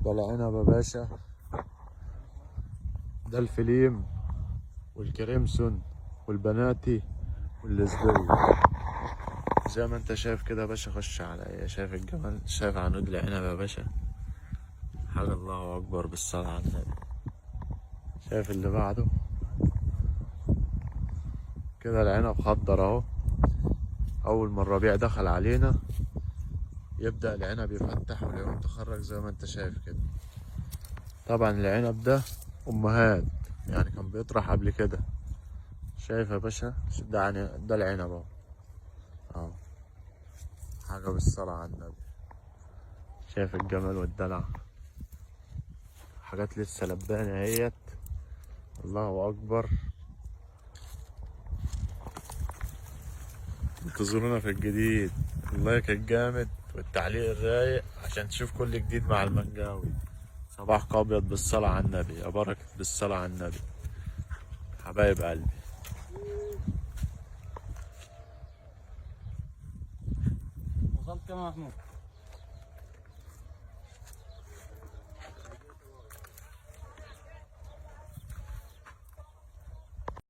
ده العنب يا باشا، ده الفليم والكريمسون والبناتي واللزبية زي ما انت شايف كده يا باشا. خش عليا، شايف الجمال، شايف عنود العنب يا باشا، حاجة الله أكبر بالصلاة على النبي. شايف اللي بعده كده، العنب خضر اهو. أول ما الربيع دخل علينا يبدأ العنب يفتح والعيون تخرج زي ما انت شايف كده. طبعا العنب ده أمهات، يعني كان بيطرح قبل كده. شايف يا باشا، ده يعني ده العنب اهو، اهو حاجة بالصلاة على النبي. شايف الجمال والدلع، حاجات لسه لبانة اهيت، الله أكبر. انتظرونا في الجديد، اللايك الجامد والتعليق الرايق عشان تشوف كل جديد مع المنجاوي. صباحك أبيض بالصلاة على النبي، يا بركة بالصلاة على النبي حبايب قلبي. وصلت كام يا محمود؟